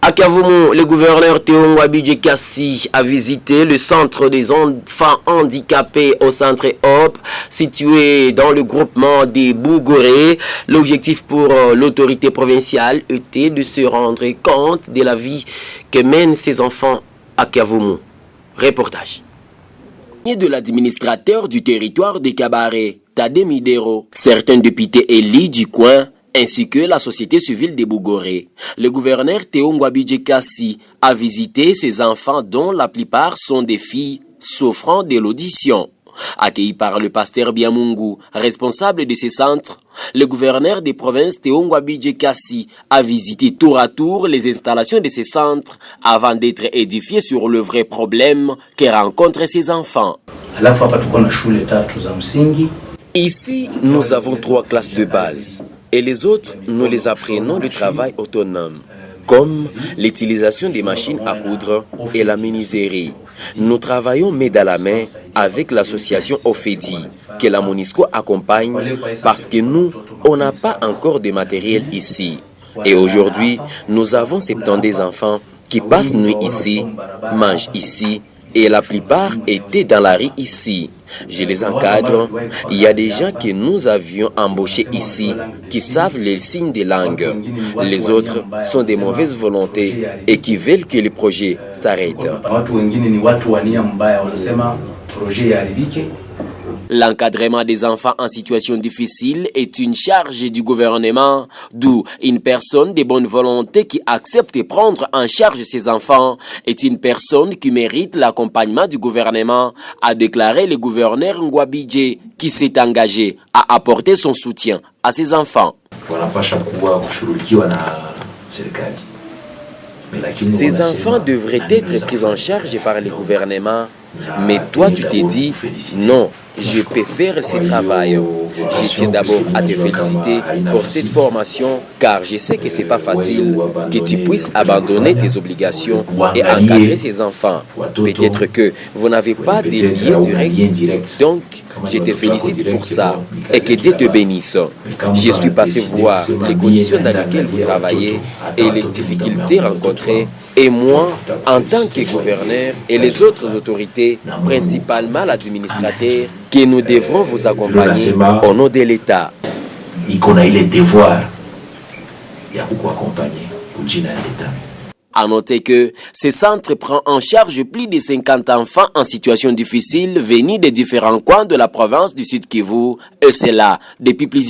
À Kavumu, le gouverneur Théo Ngwabidje Kassi a visité le centre des enfants handicapés au centre Hope, situé dans le groupement des Bougoré. L'objectif pour l'autorité provinciale était de se rendre compte de la vie que mènent ces enfants à Kavumu. Reportage. De l'administrateur du territoire de Kabaré, Tade Midero, certains députés élus du coin, ainsi que la société civile des Bougoré. Le gouverneur Théo Ngwabidje Kassi a visité ces enfants dont la plupart sont des filles souffrant de l'audition. Accueilli par le pasteur Biamungu, responsable de ces centres, le gouverneur des provinces Théo Ngwabidje Kassi a visité tour à tour les installations de ces centres avant d'être édifié sur le vrai problème que rencontrent ces enfants. Ici, nous avons 3 classes de base. Et les autres, nous les apprenons le travail autonome, comme l'utilisation des machines à coudre et la menuiserie. Nous travaillons main dans la main avec l'association OFEDI, que la MONUSCO accompagne parce que nous, on n'a pas encore de matériel ici. Et aujourd'hui, nous avons 70 enfants qui passent nuit ici, mangent ici, et la plupart étaient dans la rue ici. Je les encadre. Il y a des gens que nous avions embauchés ici qui savent les signes des langues. Les autres sont des mauvaises volontés et qui veulent que le projet s'arrête. L'encadrement des enfants en situation difficile est une charge du gouvernement, d'où une personne de bonne volonté qui accepte de prendre en charge ses enfants est une personne qui mérite l'accompagnement du gouvernement, a déclaré le gouverneur Ngwabidje, qui s'est engagé à apporter son soutien à ses enfants. Ces enfants devraient être pris en charge par le gouvernement, mais toi tu t'es dit non. Je peux faire ce travail. Je tiens d'abord à te féliciter pour cette formation car je sais que ce n'est pas facile que tu puisses abandonner tes obligations et encadrer ces enfants. Peut-être que vous n'avez pas de lien direct, donc je te félicite pour ça et que Dieu te bénisse. Je suis passé voir les conditions dans lesquelles vous travaillez et les difficultés rencontrées. Et moi, en tant que gouverneur et les autres autorités, principalement l'administrateur, que nous devrons vous accompagner au nom de l'État. À noter que ce centre prend en charge plus de 50 enfants en situation difficile venus des différents coins de la province du Sud Kivu, et c'est là depuis plusieurs